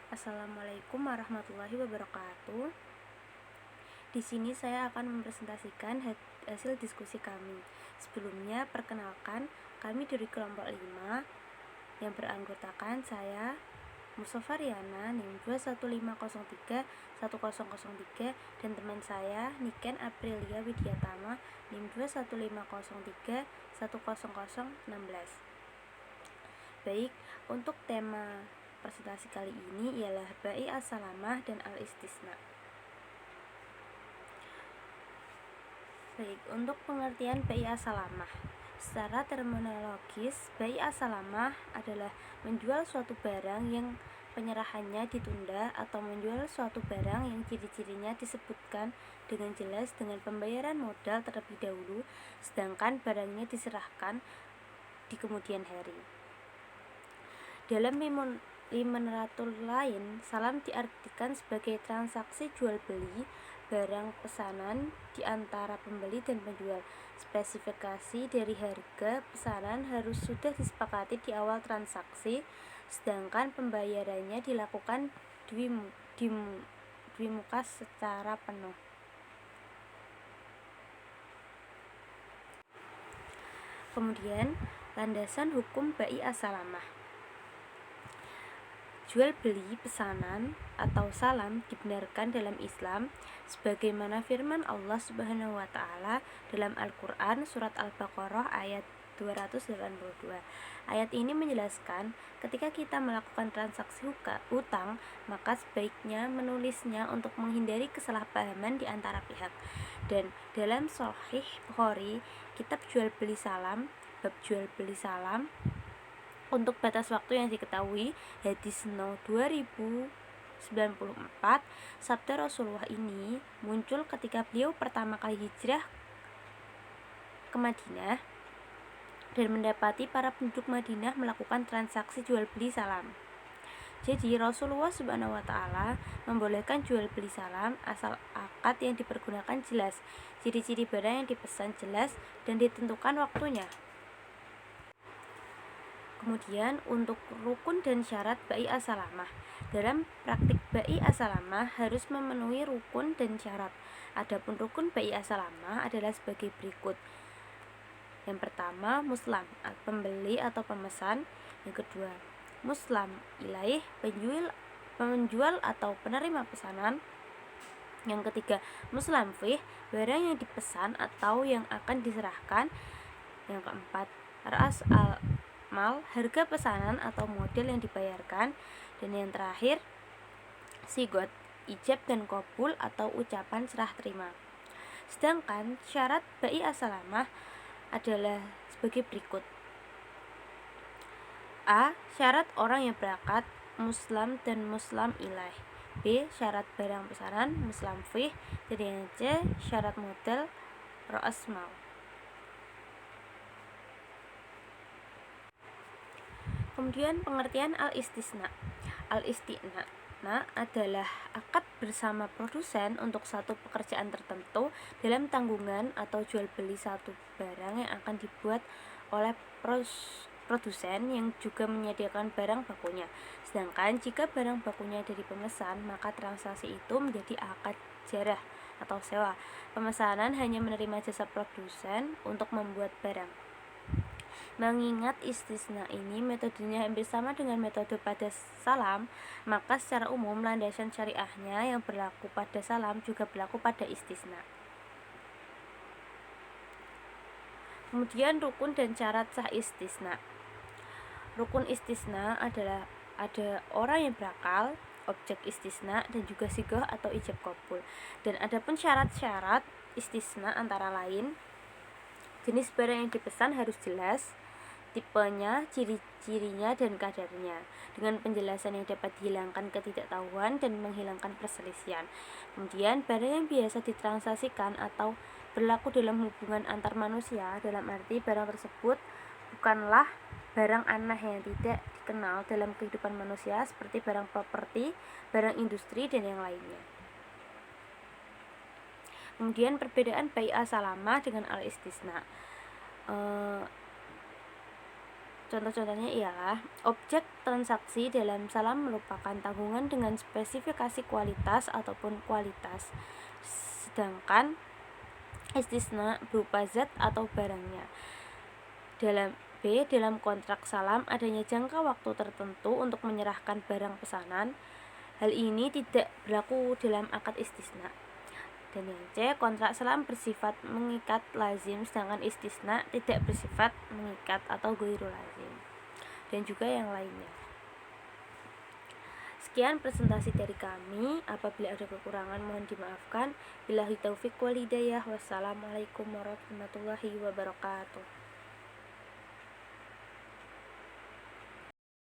Assalamualaikum warahmatullahi wabarakatuh. Di sini saya akan mempresentasikan hasil diskusi kami. Sebelumnya, perkenalkan, kami dari kelompok 5 yang beranggotakan saya, Mustafa Riana, NIM 215031003, dan teman saya, Niken Aprilia Widyatama, NIM 21503100016. Baik, untuk tema presentasi kali ini ialah Ba'i as-salamah dan al-istisna. Baik, untuk pengertian Ba'i as-salamah. Secara terminologis, Ba'i as-salamah adalah menjual suatu barang yang penyerahannya ditunda atau menjual suatu barang yang ciri-cirinya disebutkan dengan jelas dengan pembayaran modal terlebih dahulu, sedangkan barangnya diserahkan di kemudian hari. Dalam limoneratul lain, salam diartikan sebagai transaksi jual beli barang pesanan di antara pembeli dan penjual. Spesifikasi dari harga pesanan harus sudah disepakati di awal transaksi, sedangkan pembayarannya dilakukan dwimuka secara penuh. Kemudian, landasan hukum Ba'i as-salamah. Jual beli pesanan atau salam dibenarkan dalam Islam sebagaimana firman Allah Subhanahu wa taala dalam Al-Qur'an surat Al-Baqarah ayat 282. Ayat ini menjelaskan ketika kita melakukan transaksi utang, maka sebaiknya menulisnya untuk menghindari kesalahpahaman di antara pihak. Dan dalam Sahih Bukhari, kitab jual beli salam, bab jual beli salam, untuk batas waktu yang diketahui, hadis No 2094, sabda Rasulullah ini muncul ketika beliau pertama kali hijrah ke Madinah dan mendapati para penduduk Madinah melakukan transaksi jual beli salam. Jadi Rasulullah Subhanahu wa taala membolehkan jual beli salam asal akad yang dipergunakan jelas, ciri-ciri barang yang dipesan jelas, dan ditentukan waktunya. Kemudian untuk rukun dan syarat Ba'i as-salamah. Dalam praktik Ba'i as-salamah harus memenuhi rukun dan syarat. Adapun rukun Ba'i as-salamah adalah sebagai berikut. Yang pertama, muslam, pembeli atau pemesan. Yang kedua, muslam ilaih, penjual atau penerima pesanan. Yang ketiga, muslam fih, barang yang dipesan atau yang akan diserahkan. Yang keempat, ras al-mal, harga pesanan atau model yang dibayarkan. Dan yang terakhir, sigot, ijab dan qabul atau ucapan serah terima. Sedangkan syarat Ba'i as-salamah adalah sebagai berikut. A. Syarat orang yang berakad, muslam dan muslam ilaih. B. Syarat barang pesanan, muslam fih. Dan yang C. Syarat model, ras mal. Kemudian pengertian al-istisna. Al-istisna adalah akad bersama produsen untuk satu pekerjaan tertentu dalam tanggungan atau jual beli satu barang yang akan dibuat oleh produsen yang juga menyediakan barang bakunya. Sedangkan jika barang bakunya dari pemesan, maka transaksi itu menjadi akad jarah atau sewa. Pemesanan hanya menerima jasa produsen untuk membuat barang. Mengingat istisna ini metodenya hampir sama dengan metode pada salam, maka secara umum landasan syariahnya yang berlaku pada salam juga berlaku pada istisna. Kemudian rukun dan syarat sah istisna. Rukun istisna adalah ada orang yang berakal, objek istisna, dan juga sigoh atau ijab qabul. Dan adapun syarat-syarat istisna antara lain, jenis barang yang dipesan harus jelas, tipenya, ciri-cirinya, dan kadarnya, dengan penjelasan yang dapat dihilangkan ketidaktahuan dan menghilangkan perselisihan. Kemudian barang yang biasa ditransaksikan atau berlaku dalam hubungan antar manusia, dalam arti barang tersebut bukanlah barang aneh yang tidak dikenal dalam kehidupan manusia seperti barang properti, barang industri, dan yang lainnya. Kemudian perbedaan Ba'i as-salamah dengan al-istisna. Al-istisna adalah akad bersama produsen untuk satu pekerjaan tertentu dalam tanggungan atau jual beli satu barang yang akan dibuat oleh produsen yang juga menyediakan barang bakunya. Sedangkan jika barang bakunya dari pemesan, maka transaksi itu menjadi akad jarah atau sewa. Pemesanan hanya menerima jasa produsen untuk membuat barang. Kemudian perbedaan Ba'i as-salamah dengan al-istisna. Contoh-contohnya ialah objek transaksi dalam salam merupakan tanggungan dengan spesifikasi kualitas ataupun kualitas, sedangkan istisna berupa zat atau barangnya. Dalam kontrak salam adanya jangka waktu tertentu untuk menyerahkan barang pesanan. Hal ini tidak berlaku dalam akad istisna. Dan yang C, kontrak salam bersifat mengikat lazim, sedangkan istisna tidak bersifat mengikat atau ghairu lazim. Dan juga yang lainnya. Sekian presentasi dari kami. Apabila ada kekurangan mohon dimaafkan. Billahi taufiq wal hidayah. Wassalamualaikum warahmatullahi wabarakatuh.